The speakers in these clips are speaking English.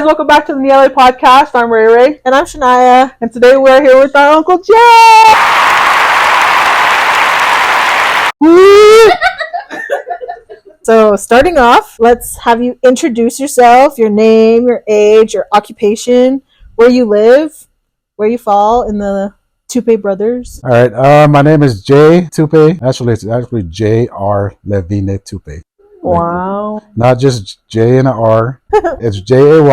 welcome back to the LA podcast. I'm Ray Ray. And I'm Shania. And today we're here with our Uncle Jay! So starting off, let's have you introduce yourself, your name, your age, your occupation, where you live, where you fall in the Tupe brothers. All right, my name is Jay Tupe. Actually, it's actually J.R. Levine Tupe. Wow. Not just J and an R. It's Jay-A-R.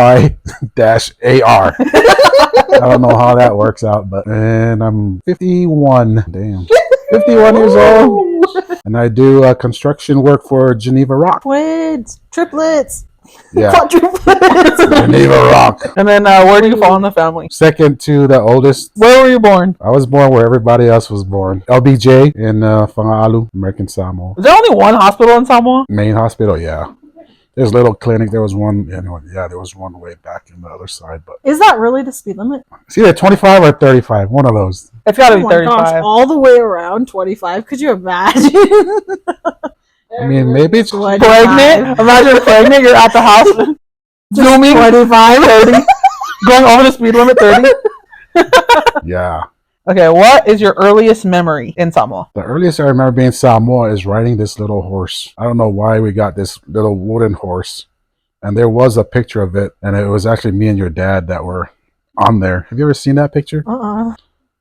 I don't know how that works out, and I'm 51. Damn. 51 years old. And I do construction work for Geneva Rock. Twins, triplets, Yeah. quadruplets. Geneva Rock. And then where do you fall in the family? Second to the oldest. Where were you born? I was born where everybody else was born. LBJ in Whangaʻalu, American Samoa. Is there only one hospital in Samoa? Main hospital, yeah. There's a little clinic. There was one, there was one way back in the other side. But Is that really the speed limit? it's either 25 or 35, one of those. It's got to Oh be my 35. gosh, all the way around 25. Could you imagine? I mean, maybe it's Pregnant? Imagine pregnant, you're at the house. Zooming 25, 30. Going over the speed limit 30. Yeah. Okay, what is your earliest memory in Samoa? The earliest I remember being in Samoa is riding this little horse. I don't know why we got this little wooden horse. And there was a picture of it. And it was actually me and your dad that were on there. Have you ever seen that picture?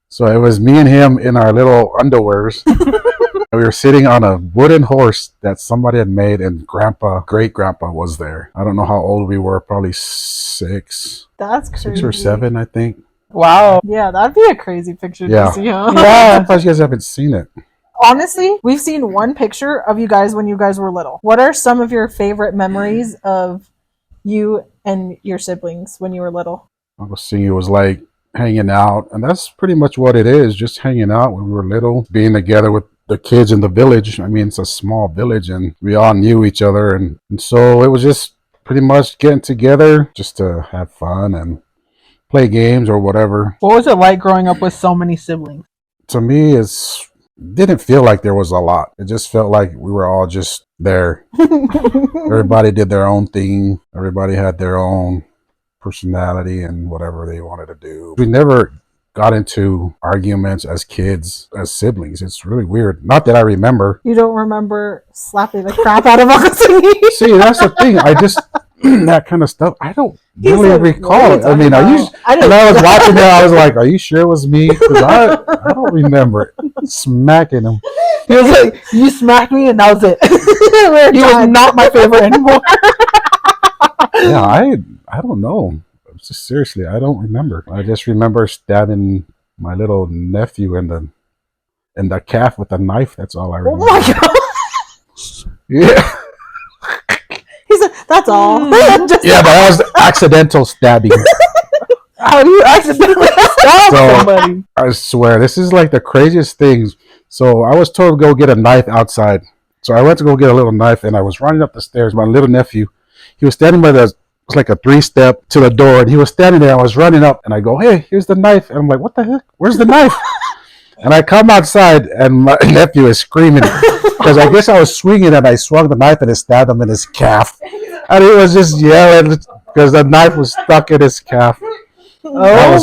So it was me and him in our little underwears. And we were sitting on a wooden horse that somebody had made, and great grandpa was there. I don't know how old we were, probably 6 That's crazy. or 7, I think. Wow. Yeah, that'd be a crazy picture Yeah. to see, huh? Yeah. I'm surprised you guys haven't seen it. Honestly, we've seen one picture of you guys when you guys were little. What are some of your favorite memories of you and your siblings when you were little? I was seeing it was like hanging out, and that's pretty much what it is, just hanging out when we were little, being together with the kids in the village. I mean, it's a small village, and we all knew each other, and so it was just pretty much getting together just to have fun and play games or whatever. What was it like growing up with so many siblings? To me, it didn't feel like there was a lot. It just felt like we were all just there. Everybody did their own thing. Everybody had their own personality and whatever they wanted to do. We never got into arguments as kids, as siblings. It's really weird. Not that I remember. You don't remember slapping the crap out of Uncle Cindy? See, that's the thing. I just that kind of stuff. I don't really said, recall it. I mean, are you? I And I was watching it. I was like, "Are you sure it was me?" Because I don't remember it. Smacking him. He was like, you smacked me and that was it. We're He was done. not my favorite anymore. Yeah, I don't know. Just seriously, I don't remember. I just remember stabbing my little nephew in the calf with a knife. That's all I Oh remember. my gosh. Yeah, He said, that's all. Just yeah, but that was accidental stabbing. How do you accidentally stab So- somebody? I swear, this is like the craziest things. So I was told to go get a knife outside. So I went to go get a little knife, and I was running up the stairs. My little nephew, he was standing by it was like a 3-step to the door, and he was standing there. I was running up, and I go, "Hey, here's the knife." And I'm like, "What the heck? Where's the knife?" And I come outside, and my nephew is screaming because I guess I was swinging, and I swung the knife, and it stabbed him in his calf. And he was just yelling because the knife was stuck in his calf. Oh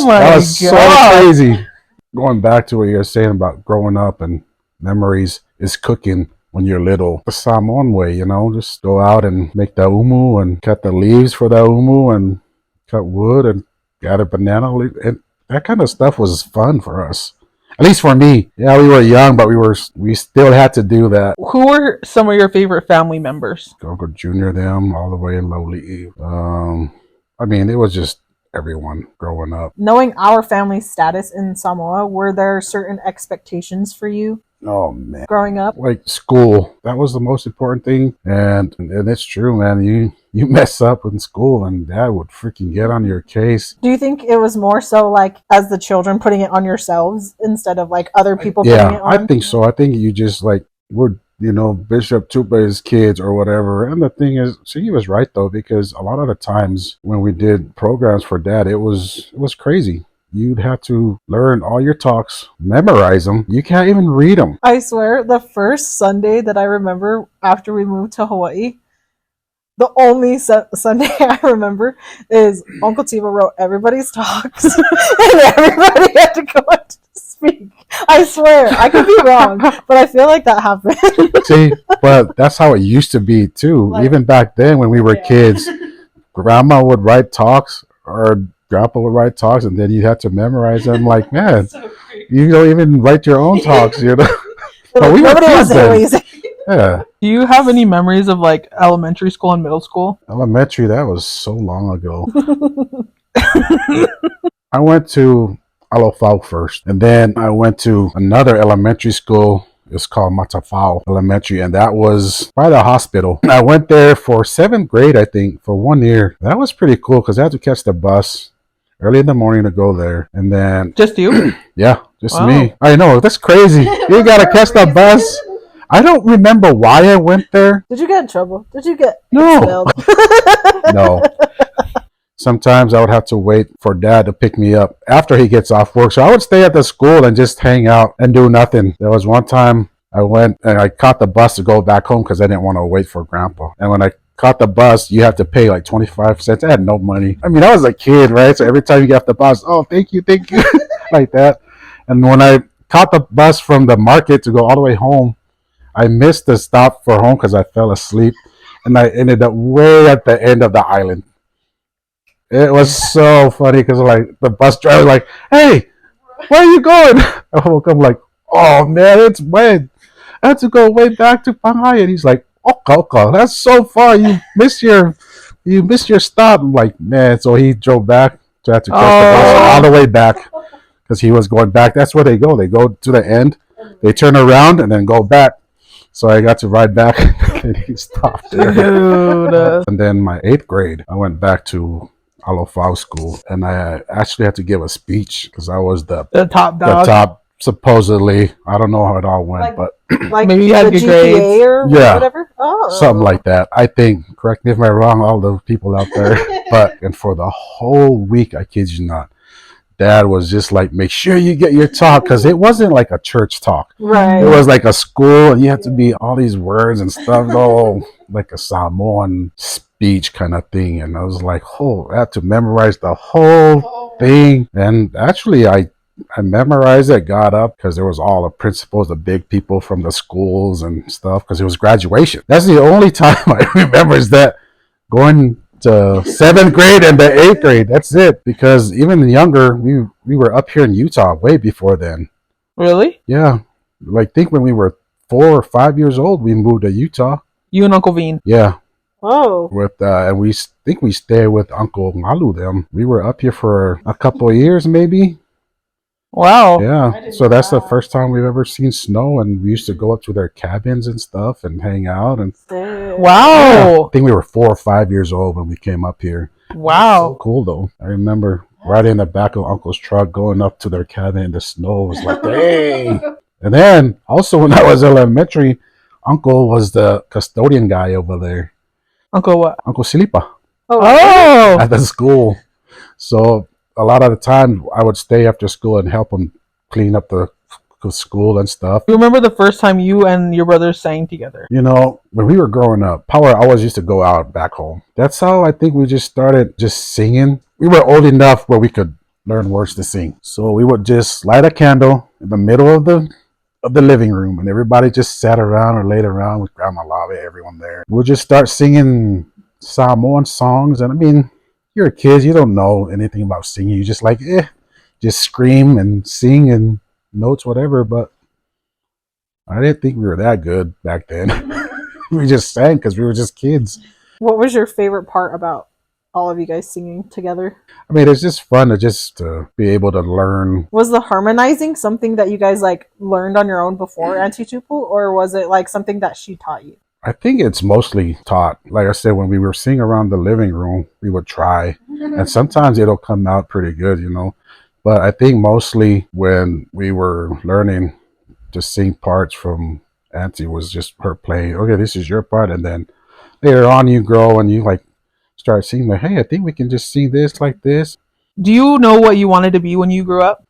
my that was so god. crazy. Going back to what you were saying about growing up and memories is cooking when you're little. The Samoan way, just go out and make the umu and cut the leaves for the umu and cut wood and gather banana leaves. And that kind of stuff was fun for us. At least for me. Yeah, we were young, but we still had to do that. Who were some of your favorite family members? Uncle Junior, them, all the way in Lowly. I mean, it was just everyone growing up. knowing our family status in Samoa, were there certain expectations for you Oh, man. growing up? Like school, that was the most important thing, and it's true, man. You mess up in school and dad would freaking get on your case. Do you think it was more so like as the children putting it on yourselves instead of like other people putting Yeah, it on? I think so. I think you just like we're Bishop Tupe's kids or whatever. And the thing is, he was right though, because a lot of the times when we did programs for dad, it was crazy. You'd have to learn all your talks, memorize them. You can't even read them. I swear, the first Sunday that I remember after we moved to Hawaii, The only Sunday I remember is Uncle Tupe wrote everybody's talks, and everybody had to go up to speak. I swear, I could be wrong, but I feel like that happened. See, but that's how it used to be too. Like- Even back then when we were kids, grandma would write talks or grandpa would write talks, and then you had to memorize them. Like, man, you don't even write your own talks, you know. But we were Nobody kids wants to then. always. Yeah, Do you have any memories of like elementary school and middle school? elementary, that was so long ago. I went to Alofau first, and then I went to another elementary school. It's called Matafao Elementary, and that was by the hospital. I went there for 7th grade, I think, for 1 year. That was pretty cool because I had to catch the bus early in the morning to go there, and then Just you? yeah, just Wow. me. I know, that's crazy. You gotta catch the bus. I don't remember why I went there. Did you get in trouble? Did you get No. expelled? No. Sometimes I would have to wait for dad to pick me up after he gets off work. So I would stay at the school and just hang out and do nothing. There was one time I went and I caught the bus to go back home because I didn't want to wait for grandpa. And when I caught the bus, you have to pay like 25 cents. I had no money. I mean, I was a kid, right? So every time you get off the bus, oh, thank you, like that. And when I caught the bus from the market to go all the way home, I missed the stop for home because I fell asleep. And I ended up way at the end of the island. It was so funny because like the bus driver was like, hey, where are you going? I woke up like, oh man, it's wet. I had to go way back to Panay. And he's like, okay, that's so far. You missed your stop. I'm like, man. So he drove back. So I had to catch the bus all the way back because he was going back. That's where they go. They go to the end. They turn around and then go back. So I got to ride back and he stopped there. Dude. And then my 8th grade, I went back to Alofau school, and I actually had to give a speech because I was the top dog. top, supposedly. I don't know how it all went, Like- but Like Maybe you had the good GPA grades. or Yeah. whatever? Oh. something like that. I think, correct me if I'm wrong, all the people out there. And for the whole week, I kid you not, Dad was just like, make sure you get your talk, because it wasn't like a church talk. Right. It was like a school, and you had to be all these words and stuff, oh, like a Samoan speech kind of thing. And I was like, oh, I had to memorize the whole thing. And actually, I memorized it, got up, because there was all the principals, the big people from the schools and stuff, because it was graduation. That's the only time I remember is that going to 7th grade and the 8th grade. That's it. Because even younger, we were up here in Utah way before then. Really? Yeah. Like, think when we were 4 or 5 years old, we moved to Utah. You and Uncle Veen. Yeah. Oh. With and we think we stayed with Uncle Malu them. We were up here for a couple of years maybe. Wow. Yeah. So that's the first time we've ever seen snow, and we used to go up to their cabins and stuff and hang out. And I Wow. think we were 4 or 5 years old when we came up here. Wow. Cool though. I remember riding in the back of Uncle's truck, going up to their cabin in the snow. It was like, dang. And then also when I was elementary, Uncle was the custodian guy over there. Uncle what? Uncle Silipa Oh. at the school. So a lot of the time I would stay after school and help him clean up the school and stuff. You remember the first time you and your brothers sang together? You know, when we were growing up, Power always used to go out back home. That's how I think we just started just singing. We were old enough where we could learn words to sing. So we would just light a candle in the middle of the living room, and everybody just sat around or laid around with Grandma Lava, everyone there. We'll just start singing Samoan songs. And I mean, you're a kid, you don't know anything about singing. You just like, just scream and sing and notes, whatever. But I didn't think we were that good back then. We just sang because we were just kids. What was your favorite part about all of you guys singing together? I mean, it's just fun to just be able to learn. Was the harmonizing something that you guys like learned on your own before Auntie Tupu, or was it like something that she taught you? I think it's mostly taught. Like I said, when we were singing around the living room, we would try. And sometimes it'll come out pretty good, you know. But I think mostly when we were learning to sing parts from Auntie was just her playing, okay, this is your part. And then later on you grow and you like start singing like, hey, I think we can just sing this like this. Do you know what you wanted to be when you grew up?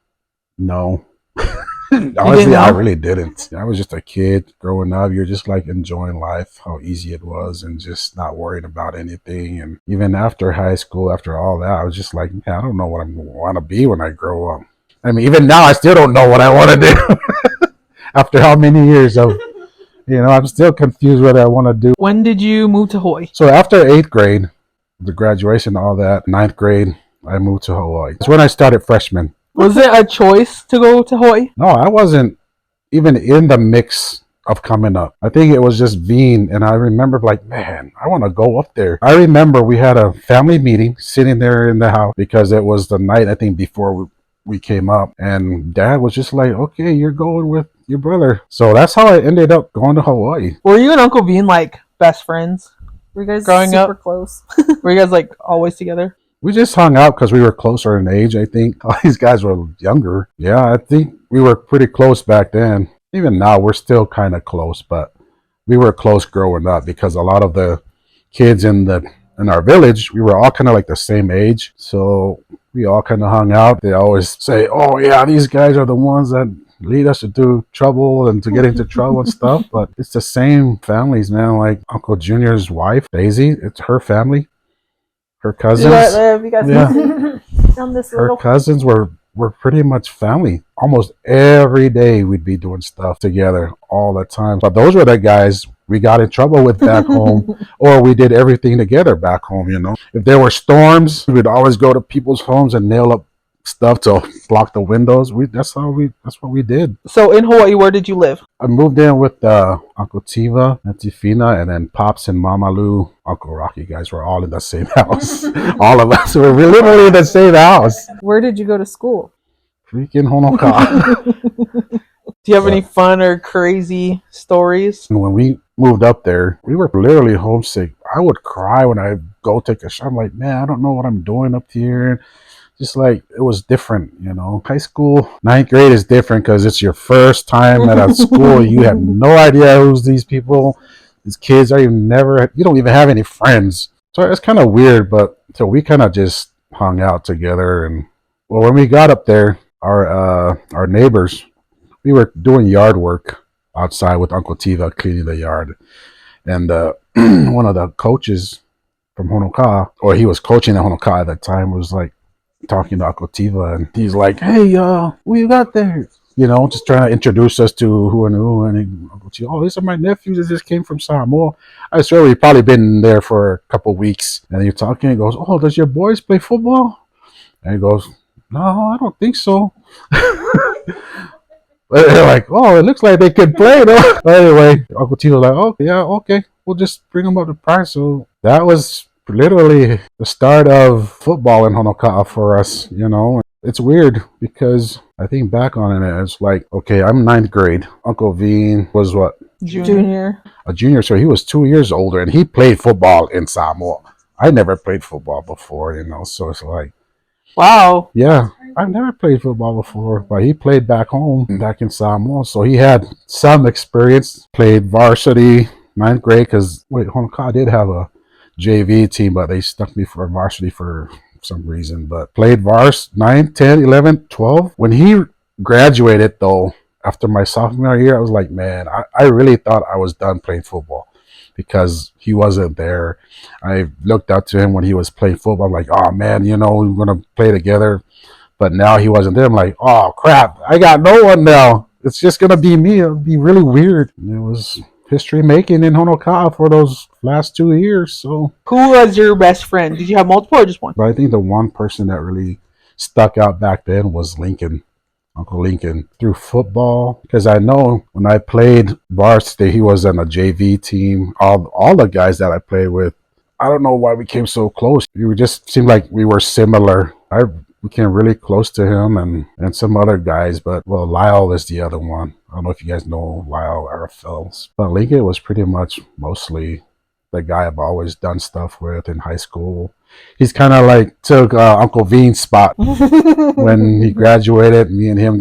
No. Honestly, I know? really didn't. I was just a kid growing up. You're just like enjoying life, how easy it was, and just not worrying about anything. And even after high school, after all that, I was just like, yeah, I don't know what I want to be when I grow up. I mean, even now, I still don't know what I want to do. After how many years of, I'm still confused what I want to do. When did you move to Hawaii? So after 8th grade, the graduation, all that, 9th grade, I moved to Hawaii. That's when I started freshman. Was it a choice to go to Hawaii? No, I wasn't even in the mix of coming up. I think it was just Veen, and I remember like, man, I want to go up there. I remember we had a family meeting sitting there in the house because it was the night, I think, before we came up, and Dad was just like, okay, you're going with your brother. So that's how I ended up going to Hawaii. Were you and Uncle Bean like best friends? Were you guys Growing super up? close? Were you guys like always together? We just hung out because we were closer in age, I think. All these guys were younger. Yeah, I think we were pretty close back then. Even now, we're still kind of close, but we were close growing up because a lot of the kids in our village, we were all kind of like the same age. So we all kind of hung out. They always say, oh, yeah, these guys are the ones that lead us to do trouble and to get into trouble and stuff. But it's the same families, man. Like Uncle Junior's wife, Daisy, it's her family. Her cousins, You guys Yeah. on this her little. cousins were pretty much family. Almost every day we'd be doing stuff together all the time. But those were the guys we got in trouble with back home, or we did everything together back home. If there were storms, we'd always go to people's homes and nail up stuff to block the windows. That's what we did. So in Hawaii, where did you live? I moved in with Uncle Tiva, Auntie Fina, and then Pops and Mama Lou, Uncle Rocky. Guys were all in the same house. All of us were literally in the same house. Where did you go to school? Freaking Honoka. Do you have any fun or crazy stories? And when we moved up there, we were literally homesick. I would cry when I go take a shower. I'm like, man, I don't know what I'm doing up here. Just like, it was different, High school, 9th grade is different because it's your first time at a school. You have no idea who's these people. These kids you don't even have any friends. So it's kind of weird, but so we kind of just hung out together. And well, when we got up there, our neighbors, we were doing yard work outside with Uncle Tiva, cleaning the yard. And one of the coaches from Honoka, or he was coaching at Honoka at that time, was like talking to Uncle Tiva, and he's like, hey, who you got there? Just trying to introduce us to who and who. And Uncle Tiva, oh, these are my nephews that just came from Samoa. I swear we've probably been there for a couple of weeks. And you're talking, he goes, oh, does your boys play football? And he goes, no, I don't think so. They're like, oh, it looks like they could play, though. But anyway, Uncle Tito was like, oh, yeah, okay. We'll just bring them up to practice. So that was literally the start of football in Honoka'a for us, It's weird because I think back on it, it's like, okay, I'm 9th grade. Uncle Veen was what? Junior. A junior, so he was 2 years older, and he played football in Samoa. I never played football before, so it's like, wow. Yeah, I've never played football before, but he played back home, back in Samoa, so he had some experience. Played varsity 9th grade because Honoka did have a JV team, but they stuck me for varsity for some reason. But played vars 9, 10, 11, 12. When he graduated, though, after my sophomore year, I was like, man, I really thought I was done playing football because he wasn't there. I looked up to him when he was playing football. I'm like, oh, man, we're going to play together. But now he wasn't there. I'm like, oh, crap, I got no one now. It's just going to be me. It'll be really weird. It was history making in Honoka'a for those last 2 years. So, who was your best friend? Did you have multiple or just one? But I think the one person that really stuck out back then was Lincoln. Uncle Lincoln, through football, because I know when I played varsity, he was on a JV team. All the guys that I played with, I don't know why we came so close. We just seemed like we were similar. I became really close to him and some other guys, but well, Lyle is the other one. I don't know if you guys know Lyle Arafels, but Lincoln was pretty much mostly the guy I've always done stuff with in high school. He's kind of like took Uncle Veen's spot when he graduated. Me and him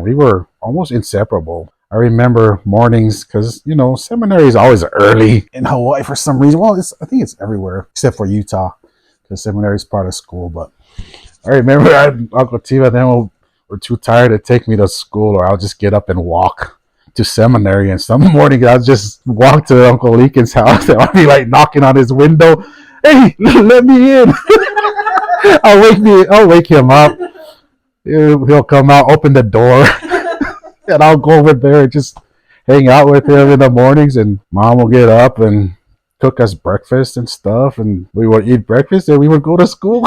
we were almost inseparable. I remember mornings because, seminary is always early in Hawaii for some reason. Well, I think it's everywhere except for Utah because seminary is part of school. But I remember Uncle Tiva then will were too tired to take me to school, or I'll just get up and walk to seminary. And some morning I'll just walk to Uncle Lincoln's house and I'll be like knocking on his window. Hey, let me in. I'll wake him up. He'll come out, open the door, and I'll go over there and just hang out with him in the mornings. And Mom will get up and cook us breakfast and stuff, and we would eat breakfast and we would go to school.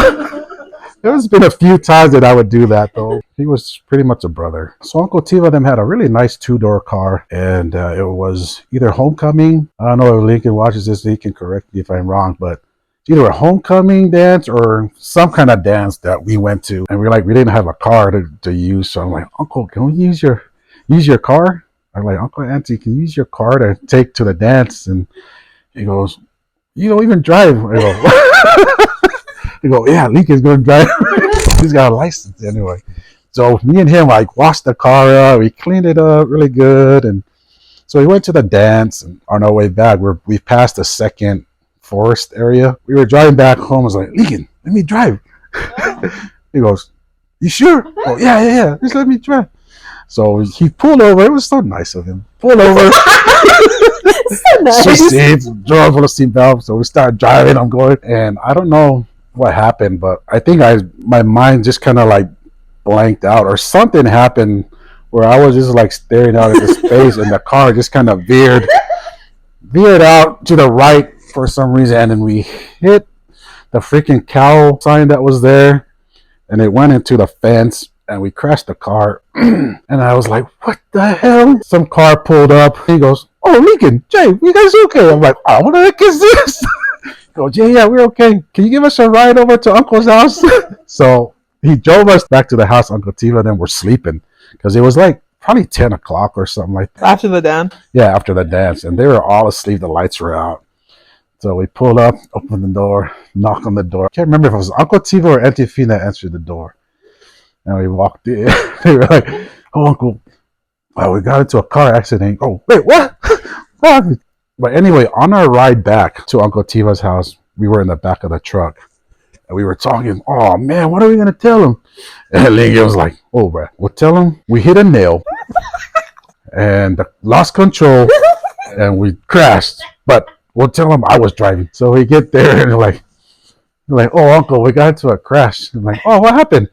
There's been a few times that I would do that, though. He was pretty much a brother. So Uncle Tiva them had a really nice 2-door car, and it was either homecoming. I don't know if Lincoln watches this, he can correct me if I'm wrong, but it's either a homecoming dance or some kind of dance that we went to. And we didn't have a car to use, so I'm like, Uncle, can we use your car? I'm like, Uncle Auntie, can you use your car to take to the dance? And he goes, you don't even drive. I go, he go, yeah, Lincoln's going to drive. He's got a license anyway. So me and him, washed the car up. We cleaned it up really good. And so we went to the dance. And on our way back, we passed the second forest area. We were driving back home. I was like, Lincoln, let me drive. He goes, you sure? Oh, yeah. Just let me drive. So he pulled over. It was so nice of him. Pulled over. So nice. Switched seats, drove full of seatbelt. So we started driving. I'm going. And I don't know what happened, but I think my mind just kind of blanked out, or something happened where I was just staring out into space, and the car just kind of veered out to the right for some reason, and then we hit the freaking cow sign that was there, and it went into the fence, and we crashed the car. And I was like, what the hell? Some car pulled up. He goes, oh, Lincoln, Jay, you guys okay? I'm like, oh, what the heck is this? Go, yeah, we're okay. Can you give us a ride over to Uncle's house? So he drove us back to the house. Uncle Tiva and them were sleeping because it was probably 10 o'clock or something like that. After the dance? Yeah, after the dance. And they were all asleep. The lights were out. So we pulled up, opened the door, knocked on the door. I can't remember if it was Uncle Tiva or Auntie Fina that answered the door. And we walked in. They were like, oh, Uncle, we got into a car accident. Oh, wait, what? What? But anyway, on our ride back to Uncle Tiva's house, we were in the back of the truck. And we were talking, oh, man, what are we going to tell him? And Lincoln was like, oh, bro, we'll tell him we hit a nail and lost control and we crashed. But we'll tell him I was driving. So we get there and they're like, oh, Uncle, we got into a crash. I'm like, oh, what happened?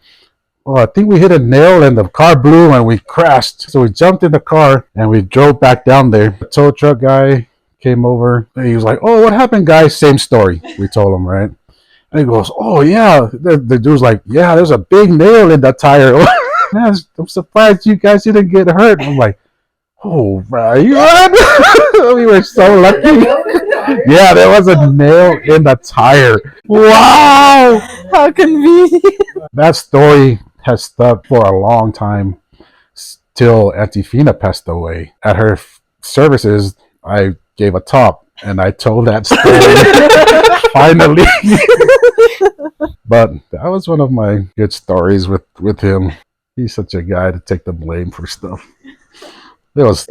Oh, I think we hit a nail and the car blew and we crashed. So we jumped in the car and we drove back down there. The tow truck guy came over and he was like, oh, what happened, guys? Same story. We told him, right? And he goes, oh, yeah. The dude's like, yeah, there's a big nail in the tire. Man, I'm surprised you guys didn't get hurt. I'm like, oh, bro, you what? We were so lucky. Yeah, there was a nail in the tire. Wow. How convenient. That story has stuck for a long time till Auntie Fina passed away. At her services, I gave a talk and I told that story finally. But that was one of my good stories with him. He's such a guy to take the blame for stuff. It was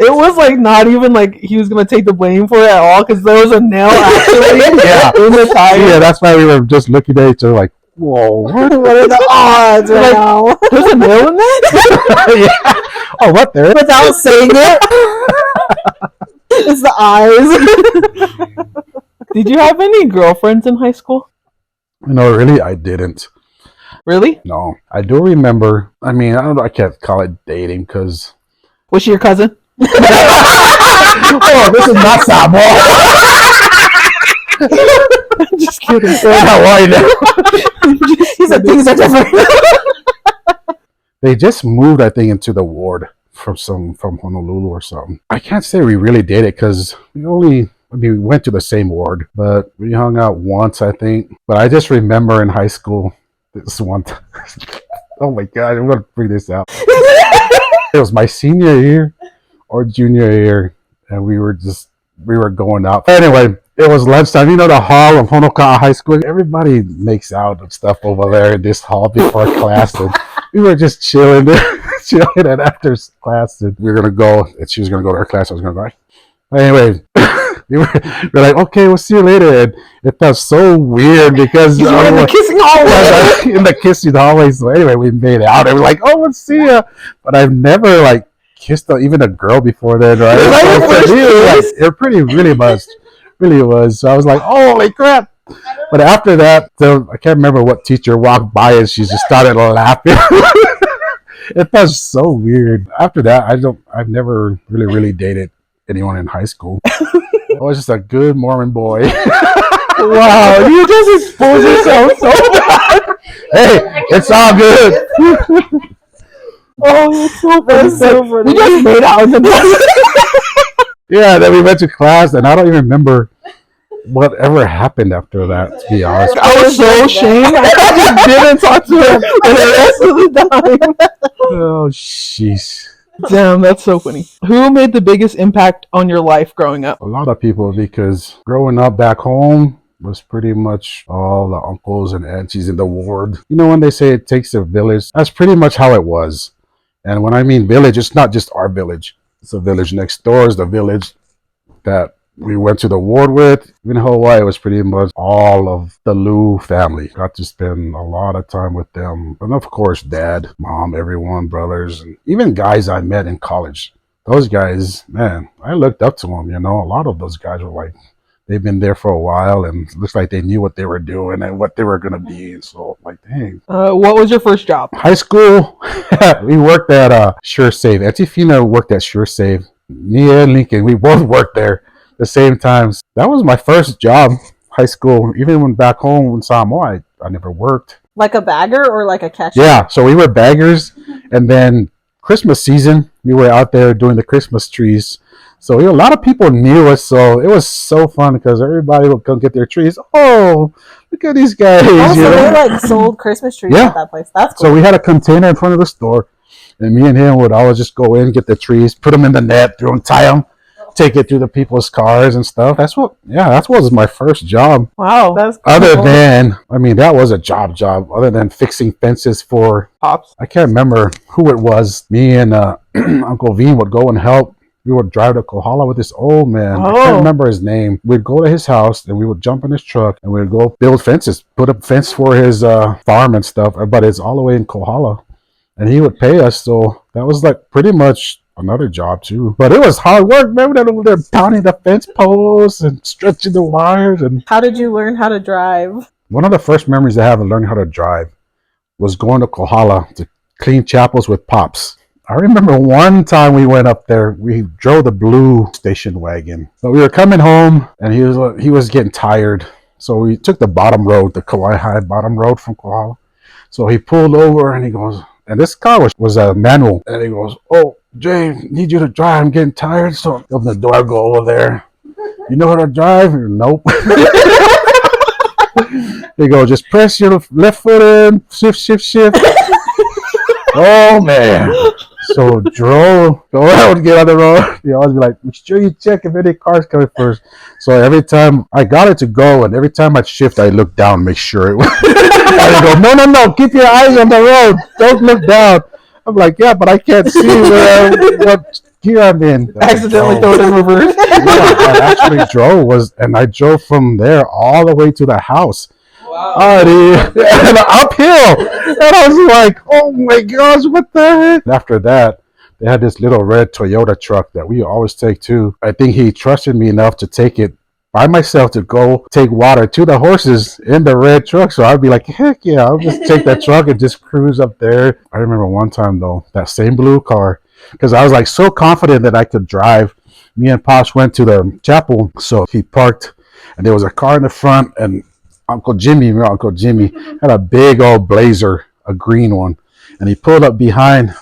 not even he was going to take the blame for it at all, because there was a nail actually in the tire. Yeah, that's why we were just looking at each other like, whoa, what are the odds right now? There's a nail in that? Yeah. Oh, what there? Without saying it. It's the eyes. Did you have any girlfriends in high school? No, really, I didn't. Really? No, I do remember. I mean, I don't know. I can't call it dating because. Was she your cousin? Oh, this is not Sabo. I'm just kidding. How are you now? He said things are different. They just moved, I think, into the ward from Honolulu or something. I can't say we really did it because we went to the same ward, but we hung out once, I think. But I just remember in high school, this one time. Oh my God, I'm going to bring this out. It was my senior year or junior year, and we were going out. Anyway, it was lunchtime. You know the hall of Honoka'a High School? Everybody makes out and stuff over there in this hall before class. And we were just chilling and after class, and we were going to go, and she was going to go to her class. I was going to go. Anyway, we're like, okay, we'll see you later. And it felt so weird because You were in the kissing hallway. in the kissing hallway. So anyway, we made it out and we're like, oh, we'll see ya. But I've never like kissed even a girl before then, right? It really was. So I was like, holy crap. But after that, I can't remember what teacher walked by and she just started laughing. It felt so weird. After that, I've never really dated anyone in high school. I was just a good Mormon boy. Wow, you just exposed yourself so bad. Hey, it's all good. Oh, that's so funny. We We just made out in the bus. Yeah, then we went to class, and I don't even remember whatever happened after that, to be honest. I was so ashamed. I just didn't talk to him for the rest of the time. Oh, jeez. Damn, that's so funny. Who made the biggest impact on your life growing up? A lot of people, because growing up back home was pretty much all the uncles and aunties in the ward. You know, when they say it takes a village, that's pretty much how it was. And when I mean village, it's not just our village. It's the village next door, is the village that we went to the ward with. In Hawaii, it was pretty much all of the Liu family. Got to spend a lot of time with them. And of course, dad, mom, everyone, brothers, and even guys I met in college. Those guys, man, I looked up to them, you know. A lot of those guys were like, they've been there for a while and it looks like they knew what they were doing and what they were going to be. And so, like, dang. What was your first job? High school, we worked at Sure Save. Antifina worked at Sure Save. Me and Lincoln, we both worked there the same times. That was my first job, high school. Even when back home in Samoa, I never worked. Like a bagger or like a cashier? Yeah, so we were baggers, and then Christmas season, we were out there doing the Christmas trees. So a lot of people knew us, so it was so fun because everybody would come get their trees. Oh, look at these guys! Oh, so they like sold Christmas trees at that place. That's cool. So we had a container in front of the store, and me and him would always just go in, get the trees, put them in the net, tie them, take it through the people's cars and stuff. That was my first job. Wow, that's cool. Other than, that was a job. Other than fixing fences for Pops. I can't remember who it was. Me and Uncle Levine would go and help. We would drive to Kohala with this old man. I can't remember his name. We'd go to his house and we would jump in his truck and we'd go build fences, put up fence for his farm and stuff. But it's all the way in Kohala. And he would pay us. So that was like pretty much another job too. But it was hard work. Remember that over there pounding the fence posts and stretching the wires. And how did you learn how to drive? One of the first memories I have of learning how to drive was going to Kohala to clean chapels with Pops. I remember one time we went up there, we drove the blue station wagon. But we were coming home and he was getting tired. So we took the bottom road, the Kauai High bottom road from Kohala. So he pulled over and he goes, and this car was a manual. And he goes, oh, Jay, need you to drive. I'm getting tired. So I open the door, I go over there. You know how to drive? Nope. He goes, just press your left foot in, shift. Oh, man. So drove, go around, get on the road. You always be like, make sure you check if any cars coming first. So every time I got it to go, and every time I'd shift, I look down, make sure it was. I go, no, keep your eyes on the road. Don't look down. I'm like, yeah, but I can't see what gear I'm in. Accidentally throw it in reverse. I actually I drove from there all the way to the house. Wow. And uphill. And I was like, oh my gosh, what the heck? After that, they had this little red Toyota truck that we always take too. I think he trusted me enough to take it by myself to go take water to the horses in the red truck. So I'd be like, heck yeah, I'll just take that truck and just cruise up there. I remember one time though, that same blue car, because I was like so confident that I could drive. Me and Pops went to the chapel. So he parked and there was a car in the front, and Uncle Jimmy had a big old Blazer, a green one, and he pulled up behind,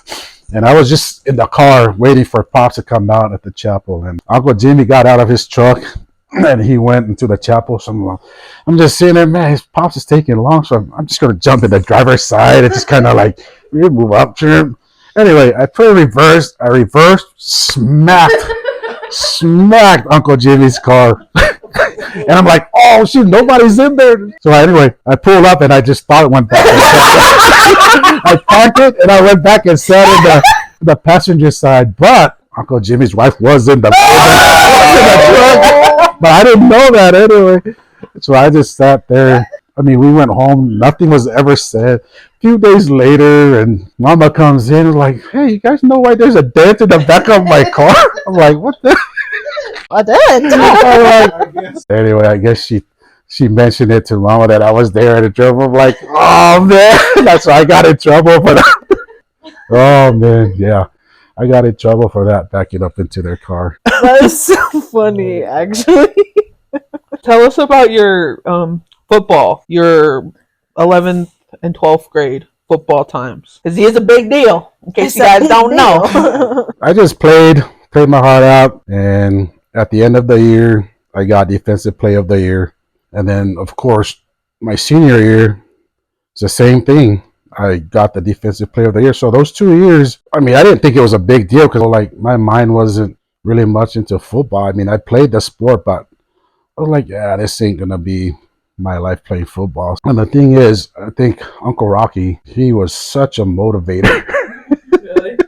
and I was just in the car waiting for Pops to come out at the chapel, and Uncle Jimmy got out of his truck and he went into the chapel. So I'm just sitting there, man, his Pops is taking long, so I'm just going to jump in the driver's side and just kind of like move up to him. Anyway, I put I reversed, smacked Uncle Jimmy's car. And I'm like, oh shoot, nobody's in there. So anyway, I pulled up and I just thought it went back. I parked it and I went back and sat in the passenger side. But Uncle Jimmy's wife was in the truck. But I didn't know that anyway. So I just sat there. I mean, we went home. Nothing was ever said. A few days later, and Mama comes in and like, hey, you guys know why there's a dent in the back of my car? I'm like, what the? A dent. Anyway, I guess she mentioned it to Mama that I was there in trouble. I'm like, oh man, that's why I got in trouble for that. Oh man, yeah, I got in trouble for that, backing up into their car. That is so funny, actually. Tell us about your football, your 11th and 12th grade football times. Because he is a big deal, in case you guys don't know. I just played my heart out, and at the end of the year, I got Defensive Player of the Year. And then, of course, my senior year, it's the same thing. I got the Defensive Player of the Year. So those 2 years, I mean, I didn't think it was a big deal because, like, my mind wasn't really much into football. I mean, I played the sport, but I was like, yeah, this ain't going to be my life playing football. And the thing is, I think Uncle Rocky, he was such a motivator. Really?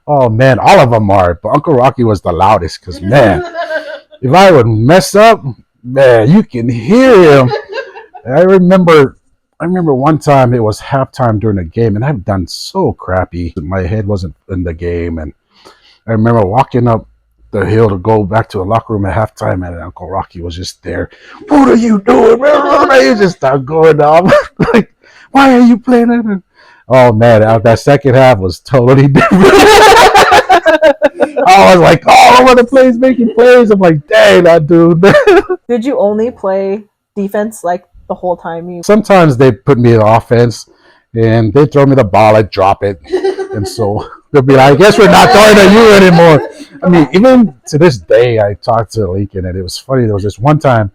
Oh, man, all of them are. But Uncle Rocky was the loudest because, man, if I would mess up, man, you can hear him. I remember one time it was halftime during the game, and I've done so crappy. My head wasn't in the game, and I remember walking up the hill to go back to the locker room at halftime, and Uncle Rocky was just there. What are you doing, man? You just start going off. Like, why are you playing it? Oh man, that second half was totally different. I was like all over the place making plays. I'm like, dang, that dude. Did you only play defense like the whole time you? Sometimes they put me in offense, and they throw me the ball, I drop it, and so they'll be like, I guess we're not throwing at you anymore. I mean, even to this day, I talked to Lincoln, and it was funny. There was this one time,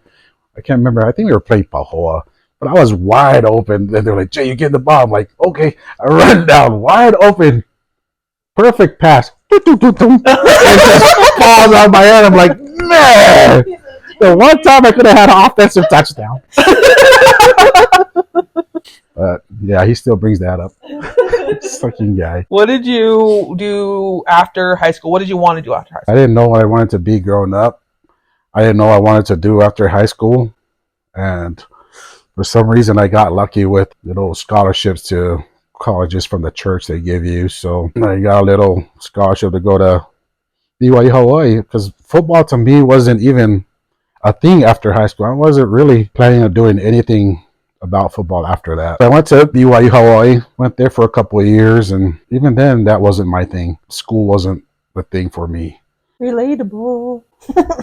I can't remember. I think we were playing Pahoa, but I was wide open. And they're like, Jay, you get the ball. I'm like, okay. I run down wide open, perfect pass. And just falls out of my hand. I'm like, man. The one time I could have had an offensive touchdown. But yeah, he still brings that up. Sucking guy. What did you do after high school? What did you want to do after high I school? didn't know what I wanted to be growing up. I didn't know what I wanted to do after high school. And for some reason, I got lucky with little scholarships to colleges from the church they give you. So I got a little scholarship to go to BYU Hawaii, because football to me wasn't even a thing after high school. I wasn't really planning on doing anything about football after that. I went to BYU Hawaii, went there for a couple of years, and even then that wasn't my thing. School wasn't the thing for me. Relatable.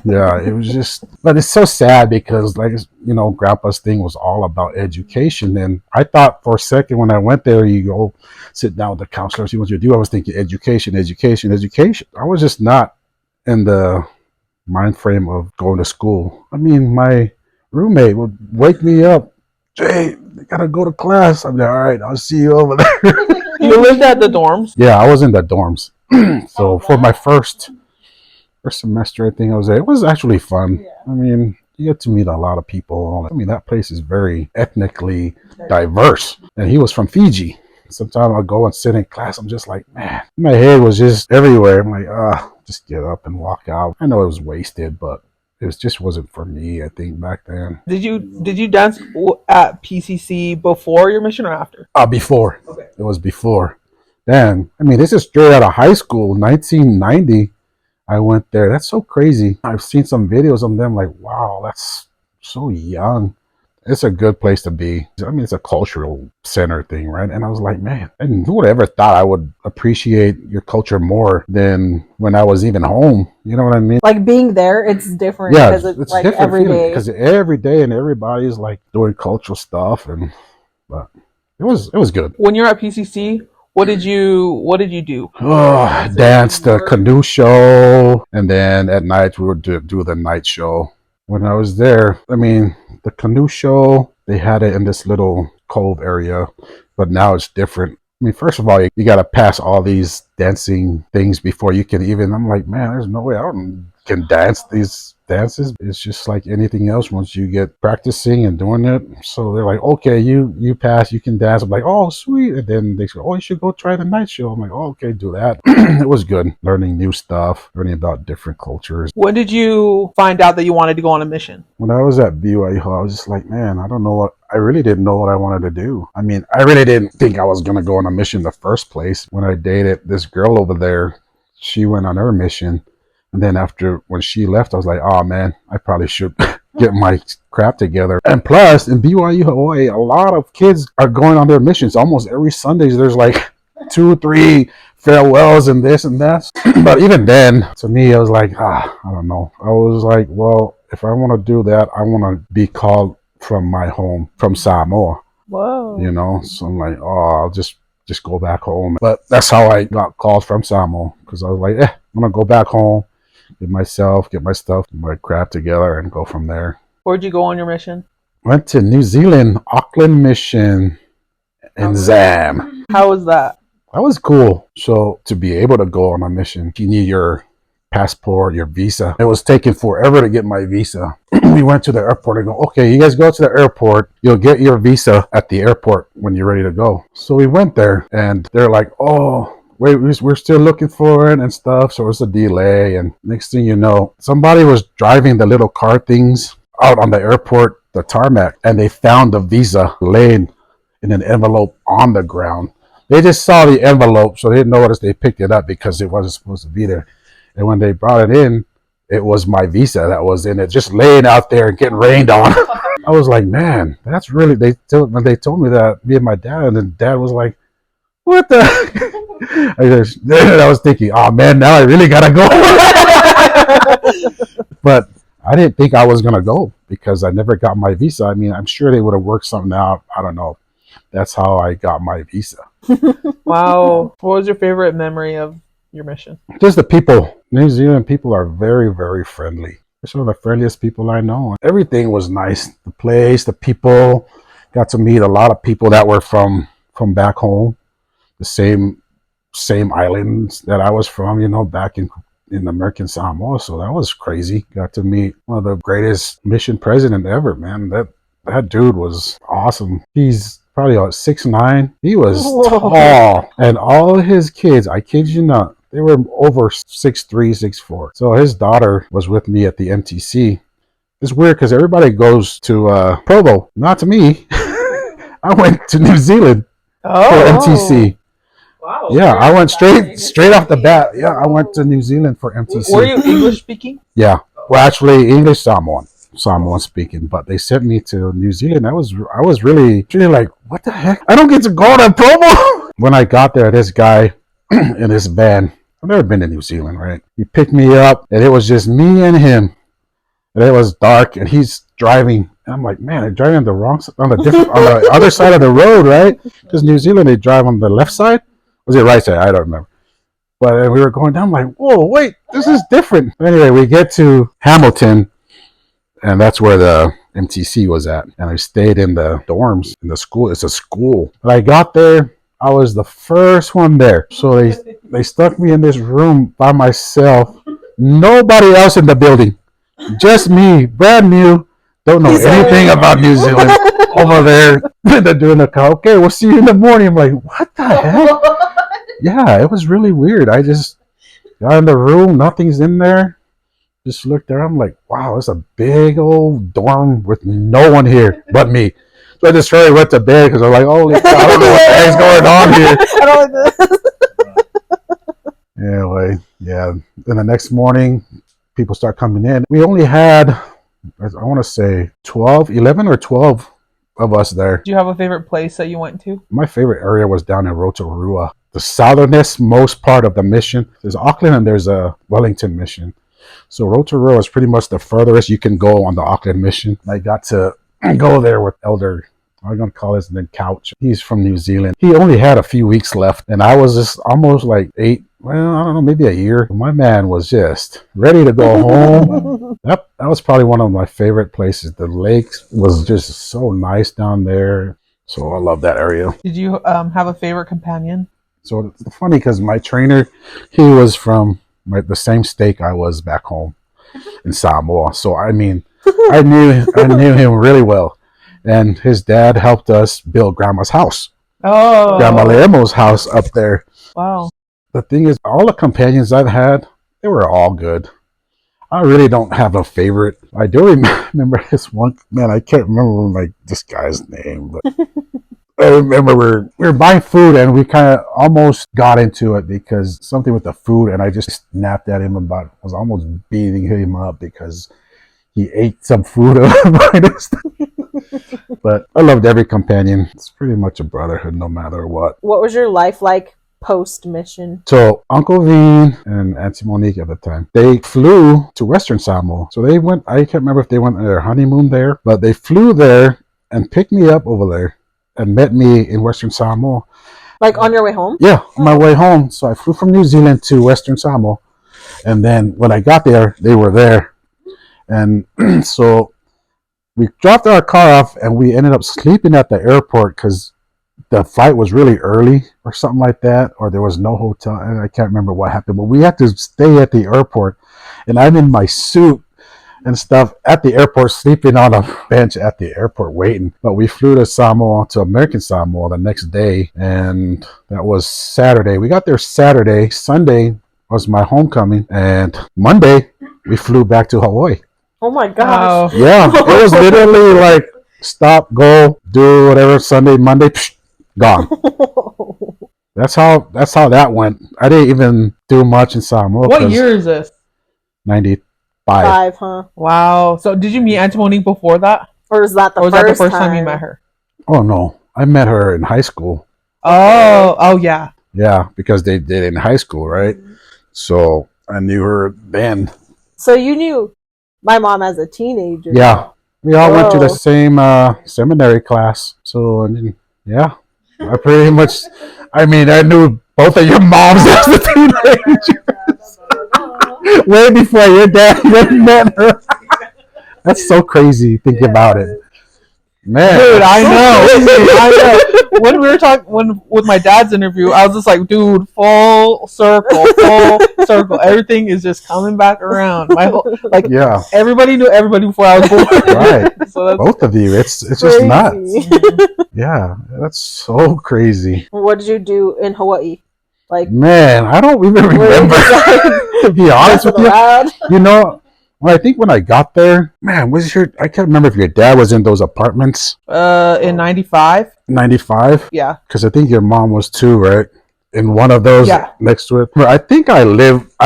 Yeah, it was just, but it's so sad because, like, you know, Grandpa's thing was all about education. And I thought for a second when I went there, you go sit down with the counselor, see what you do. I was thinking education. I was just not in the mind frame of going to school. I mean, my roommate would wake me up, Jay, I gotta go to class. I'm like, all right, I'll see you over there. You lived at the dorms? Yeah, I was in the dorms. So for my first semester, I think I was there. It was actually fun. I mean, you get to meet a lot of people. I mean, that place is very ethnically diverse. And he was from Fiji. Sometimes I'll go and sit in class. I'm just like, man, my head was just everywhere. I'm like, just get up and walk out. I know it was wasted, but it just wasn't for me, I think, back then. Did you dance at PCC before your mission or after? Before. Okay. It was before. Then, I mean, this is straight out of high school, 1990. I went there. That's so crazy. I've seen some videos of them like, wow, that's so young. It's a good place to be. I mean, it's a cultural center thing, right? And I was like, man, and who would have ever thought I would appreciate your culture more than when I was even home? You know what I mean? Like being there, it's different. Yeah, because it's like different every day. because every day and everybody's like doing cultural stuff, but it was good. When you're at PCC, what did you do? Oh, dance the canoe show, and then at night we would do the night show. When I was there, I mean, the canoe show, they had it in this little cove area, but now it's different. I mean, first of all, you got to pass all these dancing things before you can even, I'm like, man, there's no way. I don't can dance these dances. It's just like anything else once you get practicing and doing it. So they're like, okay, you pass, you can dance. I'm like, oh, sweet. And then they say, oh, you should go try the night show. I'm like, oh, okay, do that. It was good. Learning new stuff, learning about different cultures. When did you find out that you wanted to go on a mission? When I was at BYU, I was just like, man, I don't know what, I really didn't know what I wanted to do. I mean, I really didn't think I was going to go on a mission in the first place. When I dated this girl over there, she went on her mission. And then when she left, I was like, oh man, I probably should get my crap together. And plus, in BYU, Hawaii, a lot of kids are going on their missions. Almost every Sundays, there's like 2 or 3 farewells and this and that. But even then, to me, I was like, I don't know. I was like, well, if I want to do that, I want to be called from my home, from Samoa. Whoa. You know, so I'm like, oh, I'll just go back home. But that's how I got called from Samoa, because I was like, I'm going to go back home, get my stuff, my crap together, and go from there. Where'd you go on your mission? Went to New Zealand, Auckland Mission, and Zam. How was that? That was cool. So to be able to go on a mission, you need your passport, your visa. It was taking forever to get my visa. We went to the airport and go, okay, you guys go to the airport. You'll get your visa at the airport when you're ready to go. So we went there and they're like, oh, wait, we're still looking for it and stuff. So it's a delay. And next thing you know, somebody was driving the little car things out on the airport, the tarmac, and they found the visa laying in an envelope on the ground. They just saw the envelope, so they didn't notice. They picked it up because it wasn't supposed to be there. And when they brought it in, it was my visa that was in it, just laying out there and getting rained on. I was like, man, that's really, when they told me that, me and my dad, and then dad was like, what the? I was thinking, oh man, now I really gotta go. But I didn't think I was gonna go because I never got my visa. I mean, I'm sure they would have worked something out. I don't know. That's how I got my visa. Wow. What was your favorite memory of your mission? Just the people. New Zealand people are very, very friendly. They're some of the friendliest people I know. Everything was nice. The place, the people. Got to meet a lot of people that were from back home. The same islands that I was from, back in American Samoa. So that was crazy. Got to meet one of the greatest mission president ever, man. That dude was awesome. He's probably about 6'9". He was tall. And all his kids, I kid you not, they were over 6'3", 6'4". So his daughter was with me at the MTC. It's weird because everybody goes to Provo. Not to me. I went to New Zealand for MTC. Wow. Yeah, I went straight off the bat. Yeah, I went to New Zealand for MTC. Were you English speaking? Yeah. Well, actually, English Samoan speaking, but they sent me to New Zealand. I was really like, what the heck? I don't get to go to Provo. When I got there, this guy in his van, I've never been to New Zealand, right? He picked me up, and it was just me and him. And it was dark, and he's driving. And I'm like, man, they're driving on the other side of the road, right? Because New Zealand, they drive on the left side. Was it right side? I don't remember. But we were going down, I'm like, whoa, wait, this is different. Anyway, we get to Hamilton, and that's where the MTC was at. And I stayed in the dorms in the school. It's a school. But I got there, I was the first one there. So they stuck me in this room by myself. Nobody else in the building. Just me, brand new. Don't know anything about New Zealand. Over there, they're doing the call. Okay, we'll see you in the morning. I'm like, what the heck? Yeah, it was really weird. I just got in the room. Nothing's in there. Just looked there. I'm like, wow, it's a big old dorm with no one here but me. So I just really went to bed because I'm like, holy cow, I don't know what the heck's going on here. I don't like this. Anyway, yeah. Then the next morning, people start coming in. We only had, I want to say 11 or 12 of us there. Do you have a favorite place that you went to? My favorite area was down in Rotorua. The southernest most part of the mission. There's Auckland and there's a Wellington mission. So Rotorua is pretty much the furthest you can go on the Auckland mission. I got to go there with Elder, I'm going to call his name Couch. He's from New Zealand. He only had a few weeks left, and I was just almost like I don't know, maybe a year. My man was just ready to go home. That was probably one of my favorite places. The lakes was just so nice down there. So I love that area. Did you have a favorite companion? So it's funny because my trainer, he was from the same state I was back home. in Samoa. So I mean, I knew him really well, and his dad helped us build Grandma's house, Grandma Oh, Lemo's house up there. wow. The thing is, all the companions I've had, they were all good. I really don't have a favorite. I do remember this one man. I can't remember like this guy's name, but I remember we were buying food and we kind of almost got into it because something with the food, and I just snapped at him about. Was almost beating him up because he ate some food. But I loved every companion. It's pretty much a brotherhood, no matter what. What was your life like post mission? So Uncle Veen and Auntie Monique at the time, they flew to Western Samoa. So they went. I can't remember if they went on their honeymoon there, but they flew there and picked me up over there and met me in Western Samoa. Like on your way home? Yeah, on my way home. So I flew from New Zealand to Western Samoa, and then when I got there, they were there, and so we dropped our car off, and we ended up sleeping at the airport because the flight was really early or something like that, or there was no hotel. And I can't remember what happened, but we had to stay at the airport, and I'm in my suit and stuff at the airport, sleeping on a bench at the airport waiting. But we flew to Samoa, to American Samoa the next day, and that was Saturday. We got there Saturday. Sunday was my homecoming, and Monday we flew back to Hawaii. Oh my gosh. Wow. Yeah, it was literally like stop, go, do whatever. Sunday, Monday, psh, gone. That's how that went. I didn't even do much in Samoa. What year is this? 95. 5, huh? Wow. So did you meet Auntie Monique before that? Or was that the Or was first that the first time you met her? Oh no, I met her in high school. Oh yeah. Yeah, because they did in high school, right? So I knew her then. So you knew my mom as a teenager. Yeah, we all went to the Whoa. same seminary class. So yeah, I pretty much. I mean, I knew both of your moms as a teenager. Way before your dad even met her. That's so crazy. Think about it, man. Dude, I know. I know. When we were talking, with my dad's interview, I was just like, dude, full circle. Everything is just coming back around. My whole, like, Yeah, everybody knew everybody before I was born. right. So that's Both of you. It's just Crazy. nuts. Yeah, that's so crazy. What did you do in Hawaii? Like, Man, I don't even were you remember. just like To be honest messing with you, around? you know, well, I think when I got there, man, I can't remember if your dad was in those apartments in 95. 95, Yeah. because I think your mom was too, right? In one of those Yeah. next to it. But I think I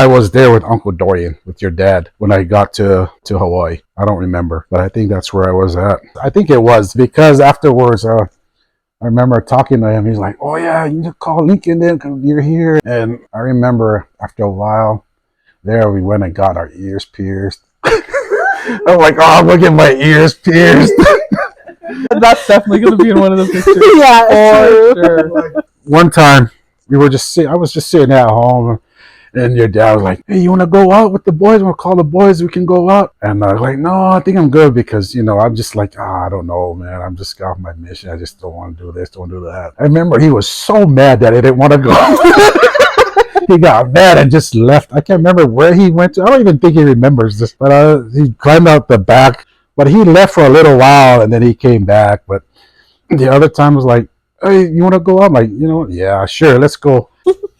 was there with Uncle Dorian, with your dad, when I got to Hawaii. I don't remember, but I think that's where I was at. I think it was because afterwards, I remember talking to him. He's like, "Oh yeah, you need to call Lincoln then because you're here." And I remember after a while, there we went and got our ears pierced. I'm like, "Oh, I'm gonna get my ears pierced." That's definitely going to be in one of the pictures. Yeah, For true. sure. One time, I was just sitting at home, and your dad was like, "Hey, you want to go out with the boys? Want to call the boys? We can go out." And I was like, "No, I think I'm good because I'm just like, I don't know, man. I'm just off my mission. I just don't want to do this, don't do that." I remember he was so mad that he didn't want to go. He got mad and just left. I can't remember where he went to. I don't even think he remembers this, but he climbed out the back. But he left for a little while and then he came back. But the other time was like, "Hey, you want to go out?" I'm like, yeah, sure, let's go.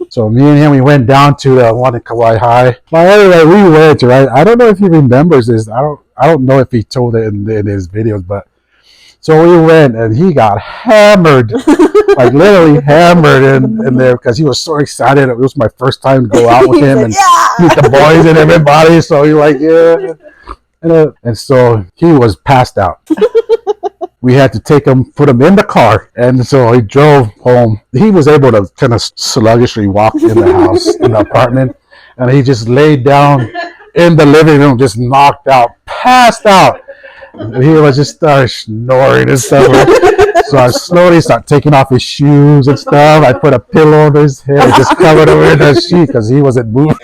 So me and him, we went down to the one in Kauai High. But anyway, we went, right? I don't know if he remembers this. I don't know if he told it in his videos, but so we went and he got hammered, like literally hammered in there because he was so excited. It was my first time to go out with him and meet the boys and everybody. So he like, yeah. And so he was passed out. We had to put him in the car, and so he drove home. He was able to kind of sluggishly walk in the house, in the apartment, and he just laid down in the living room, just knocked out, passed out. And he was just started snoring and stuff. So I slowly started taking off his shoes and stuff. I put a pillow over his head and just covered him in the sheet because he wasn't moving.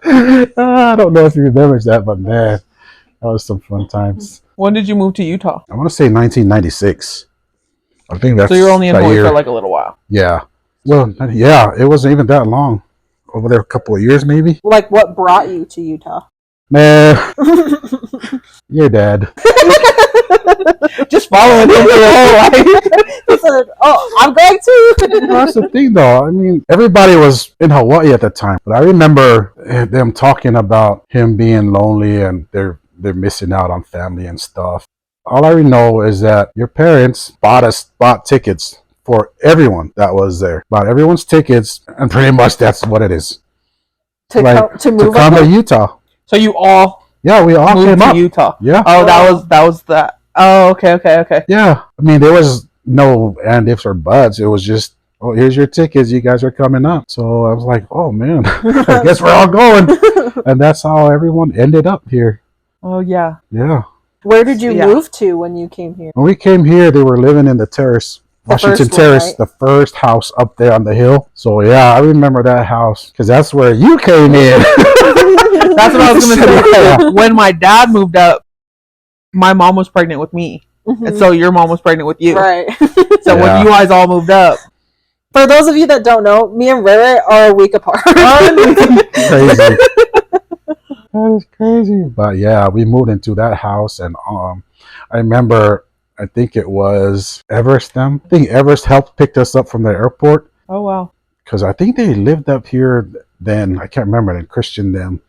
I don't know if he remembers that, but man, that was some fun times. When did you move to Utah? I want to say 1996. I think that's So you were only in that Hawaii year. for like a little while. Yeah. Well, yeah, it wasn't even that long. Over there, a couple of years maybe. Like, what brought you to Utah? Man, you're dead. Just following him for your whole life. He said, "Oh, I'm going to." That's the thing, though. I mean, everybody was in Hawaii at the time, but I remember them talking about him being lonely and they're missing out on family and stuff. All I know is that your parents bought tickets for everyone that was there. Bought everyone's tickets, and pretty much that's what it is. to move come up to there? Utah. So you all Yeah, we all moved came to up. Utah. Yeah. Oh, that was that. Oh, okay. Yeah. I mean, there was no and ifs or buts. It was just, oh, here's your tickets. You guys are coming up. So I was like, oh man, I guess we're all going. And that's how everyone ended up here. Oh yeah. Yeah. Where did you Yeah. move to when you came here? When we came here, they were living in the terrace, Washington first one, Terrace, right? the first house up there on the hill. So yeah, I remember that house because that's where you came in. That's what I was gonna say. Yeah. When my dad moved up, my mom was pregnant with me, and so your mom was pregnant with you. Right. So Yeah. when you guys all moved up, For those of you that don't know, me and Rere are a week apart. Crazy. That is crazy. But yeah, we moved into that house, and I remember, I think it was Everest. I think Everest helped pick us up from the airport oh wow, because I think they lived up here then. I can't remember. And Christian them,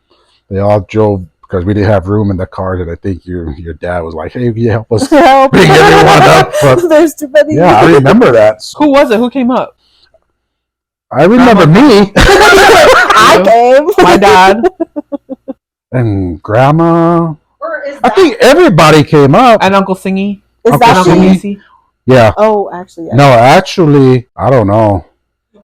they all drove because we didn't have room in the cars, and I think your dad was like, "Hey, can you help us Help. bring everyone up?" But There's too many. yeah, I remember that. who was it? Who came up? I remember me I came. My dad and Grandma. Or is I think everybody came up. and Uncle Singy, is Uncle that Uncle Singy. me? Macy. Yeah. Oh, actually, yeah. No, actually, I don't know.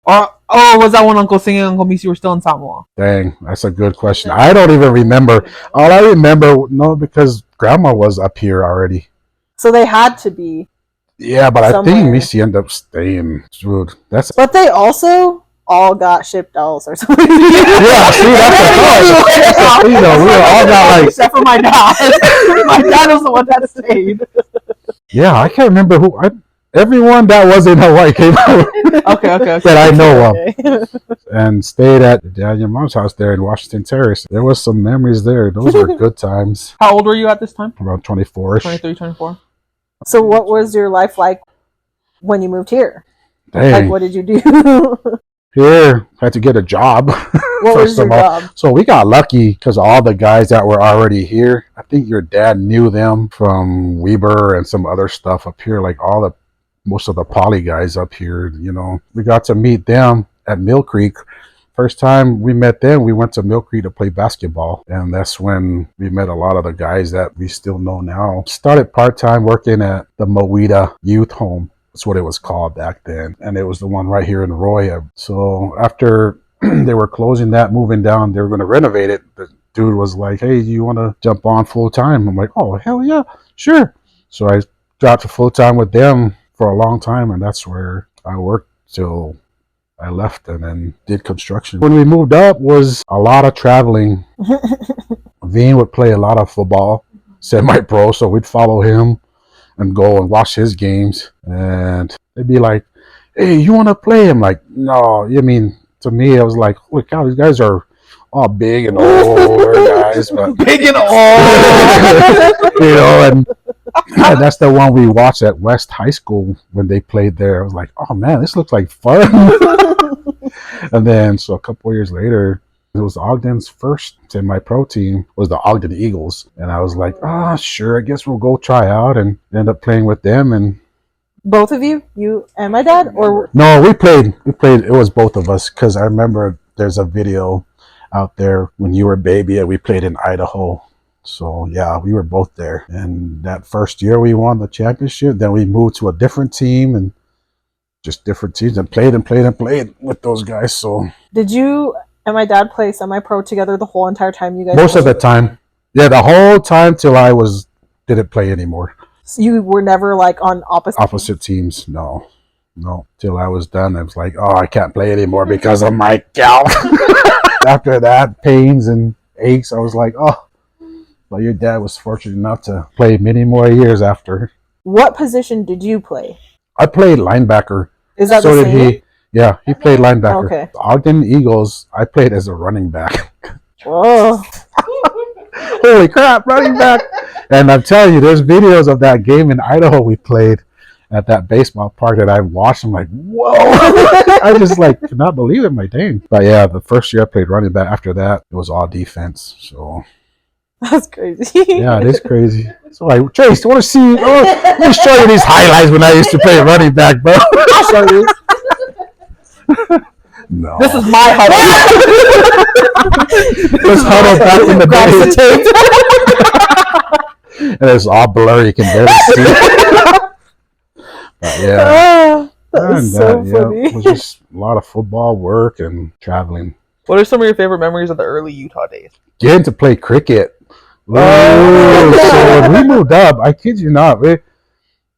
Or was that when Uncle Singy and Uncle Macy were still in Samoa? Dang, that's a good question. I don't even remember. All I remember, no, because Grandma was up here already. So they had to be. Yeah, but I think Somewhere. Missy ended up staying. Dude, that's But they also all got shipped out or something. yeah. See, that's the thing. You know, we were all got like, except for my dad. My dad was the one that stayed. yeah. I can't remember who. Everyone that was in Hawaii came out Okay. that I know of Okay. and stayed at your mom's house there in Washington Terrace. There was some memories there. Those were good times. How old were you at this time? Around 24ish. 23, 24? So what was your life like when you moved here? Dang. Like, what did you do? Here, had to get a job. What was First your of all. job? So we got lucky because all the guys that were already here, I think your dad knew them from Weber and some other stuff up here, like most of the poly guys up here, you know. We got to meet them at Mill Creek. First time we met them, we went to Mill Creek to play basketball. And that's when we met a lot of the guys that we still know now. Started part-time working at the Mawida Youth Home. That's what it was called back then. And it was the one right here in Roy. So after they were closing that, moving down, they were going to renovate it. The dude was like, hey, do you want to jump on full-time? I'm like, oh, hell yeah, sure. So I dropped to full-time with them for a long time, and that's where I worked till I left and then did construction. When we moved up was a lot of traveling. Levine would play a lot of football, semi-pro, so we'd follow him and go and watch his games. And they'd be like, hey, you want to play? I'm like, no. I mean, to me, I was like, holy cow, these guys are all big and older guys. But Big and old. you know, and that's the one we watched at West High School when they played there. I was like, oh man, this looks like fun. And then, so a couple years later, it was Ogden's first semi-pro team was the Ogden Eagles. And I was like, sure, I guess we'll go try out and end up playing with them. And Both of you? You and my dad? Or no, we played, it was both of us. Cause I remember there's a video out there when you were a baby and we played in Idaho. So yeah, we were both there. And that first year we won the championship. Then we moved to a different team and just different teams and played with those guys. So did you and my dad play semi-pro together the whole entire time you guys most of the played? time, yeah, the whole time till I didn't play anymore. So you were never like on Opposite teams, no. Till I was done, I was like, oh, I can't play anymore because of my gout. After that, pains and aches, I was like, oh. But your dad was fortunate enough to play many more years after. What position did you play? I played linebacker. Is that So the did same? he. Yeah, he played linebacker. Okay. The Ogden Eagles, I played as a running back. Whoa. Holy crap, running back. And I'm telling you, there's videos of that game in Idaho we played at that baseball park that I watched. I'm like, whoa. I just like could not believe it, my dang. But yeah, the first year I played running back, after that, it was all defense. So That's crazy. yeah, it is crazy. So like, Trace, you want to see? Oh, let me show you these highlights when I used to play running back, bro. I'll show you. No. This is my huddle. Let's huddle back in the Grab the tape. And it's all blurry, you can barely see it. But yeah. That is so funny. It was just a lot of football, work, and traveling. What are some of your favorite memories of the early Utah days? Getting to play cricket. So when we moved up, I kid you not,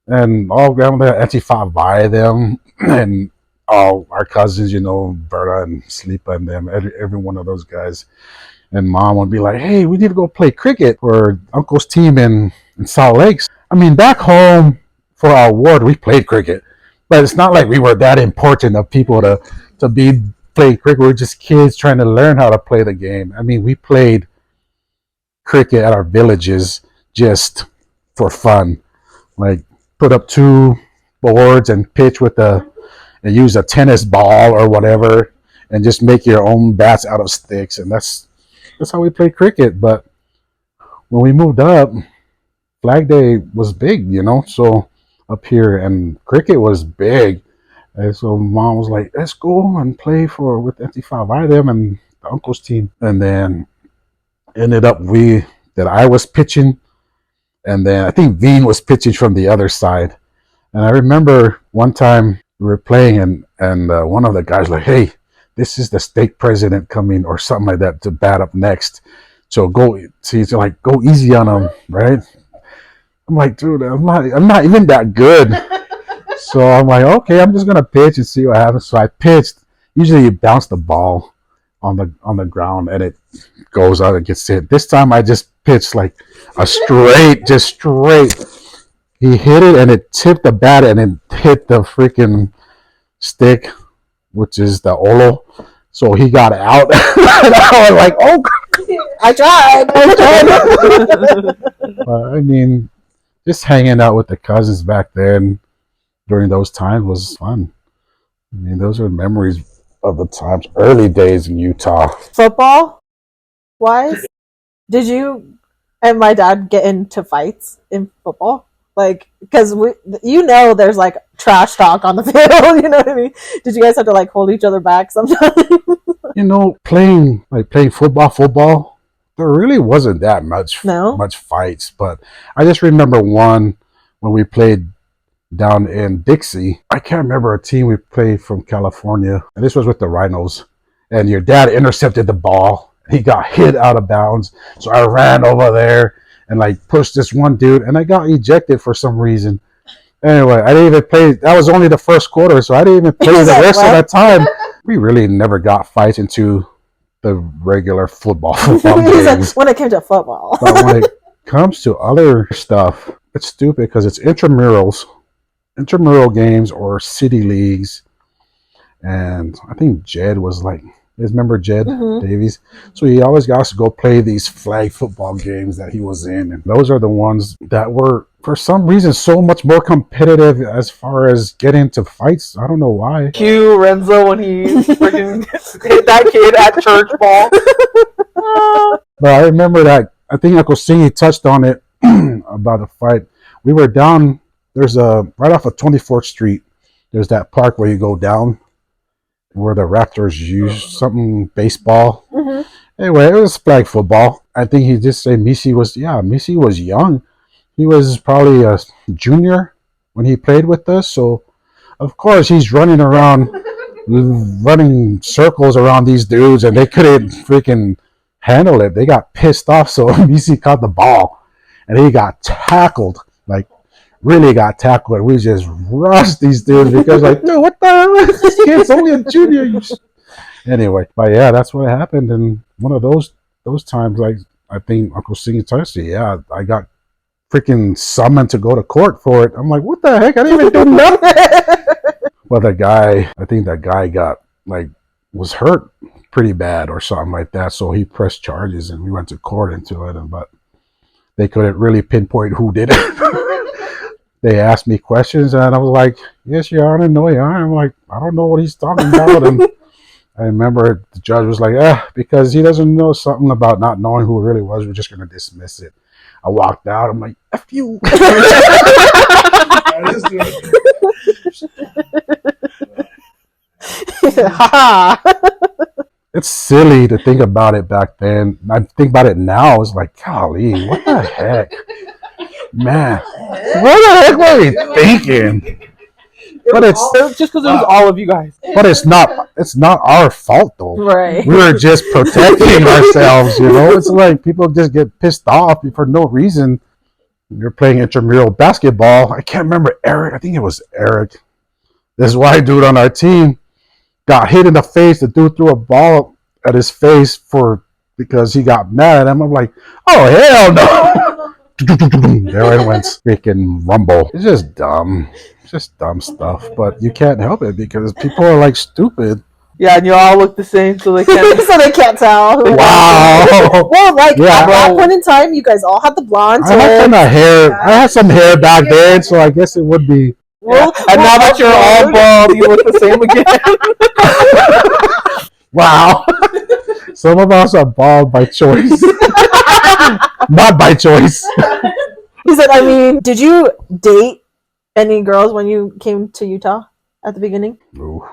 and all around there, Auntie fought by them, and all our cousins, Berta and Sleepa and them, every one of those guys. And Mom would be like, hey, we need to go play cricket for Uncle's team in Salt Lakes. I mean, back home for our ward, we played cricket. But it's not like we were that important of people to be playing cricket. We were just kids trying to learn how to play the game. I mean, we played cricket at our villages just for fun. Like, put up 2 boards and pitch and use a tennis ball or whatever, and just make your own bats out of sticks. And that's how we played cricket. But when we moved up, Flag Day was big, so up here, and cricket was big. And so Mom was like, let's go and play with Auntie Five them and the uncle's team. And then ended up that I was pitching, and then I think Veen was pitching from the other side. And I remember one time we were playing, and one of the guys like, hey, this is the stake president coming or something like that to bat up next. So he's like, go easy on him, right? I'm like, dude, I'm not even that good. So I'm like, okay, I'm just gonna pitch and see what happens. So I pitched. Usually you bounce the ball on the ground and it goes out and gets hit. This time I just pitched like a straight. He hit it and it tipped the bat and it hit the freaking stick, which is the Olo. So he got out. And I was like, oh, I tried. I mean, just hanging out with the cousins back then during those times was fun. I mean, those are memories of the times, early days in Utah. Football wise, did you and my dad get into fights in football? Like, because there's like trash talk on the field, you know what I mean? Did you guys have to like hold each other back sometimes? Playing football, there really wasn't that much fights. But I just remember one when we played down in Dixie. I can't remember a team we played from California, and this was with the Rhinos. And your dad intercepted the ball. He got hit out of bounds. So I ran over there and like pushed this one dude, and I got ejected for some reason. Anyway, I didn't even play. That was only the first quarter, so I didn't even play the rest of that time. We really never got fights into the regular football games. When it came to football. But when it comes to other stuff, it's stupid because it's intramural games or city leagues. And I think Jed was like, you guys remember Jed Davies? So he always got us to go play these flag football games that he was in. And those are the ones that were, for some reason, so much more competitive as far as getting into fights. I don't know why. Cue Renzo when he freaking hit that kid at church ball. But I remember that, I think Uncle Singy touched on it about a fight. We were down, right off of 24th Street, there's that park where you go down, where the Raptors use something baseball. Anyway, it was flag football. I think he just said Missy was young. He was probably a junior when he played with us. So, of course, he's running around, running circles around these dudes, and they couldn't freaking handle it. They got pissed off. So Missy caught the ball, and he got tackled, like really got tackled. We just rushed these dudes because like, dude, what the hell? This kid's only a junior. Anyway, but yeah, that's what happened. And one of those times, like, I think Uncle Singy touched it. Yeah, I got freaking summoned to go to court for it. I'm like, what the heck? I didn't even do nothing. Well, I think that guy got like was hurt pretty bad or something like that. So he pressed charges, and we went to court into it. But they couldn't really pinpoint who did it. They asked me questions, and I was like, "Yes, Your Honor. No, Your Honor." I'm like, "I don't know what he's talking about." And I remember the judge was like, because he doesn't know something about not knowing who it really was, we're just going to dismiss it. I walked out. I'm like, F you. It's silly to think about it back then. I think about it now. It's like, golly, what the heck? Man, what the heck were we thinking? But it's just because it was all of you guys. But it's not our fault though. Right. We were just protecting ourselves, you know. It's like people just get pissed off for no reason. You're playing intramural basketball. I can't remember Eric. I think it was Eric. This white dude on our team got hit in the face. The dude threw a ball at his face because he got mad at him. I'm like, oh hell no. There it went, freaking rumble. It's just dumb. It's just dumb stuff. But you can't help it because people are like stupid. Yeah, and you all look the same, so they can't. So they can't tell. Wow. Well, like Yeah. at that point in time, you guys all had the blonde I had hair. kind of hair. I had some hair back then, so I guess it would be. Yeah. And now that you're all bald, you look the same again. Wow. Some of us are bald by choice. Not by choice. He said, I mean, did you date any girls when you came to Utah at the beginning? Ooh.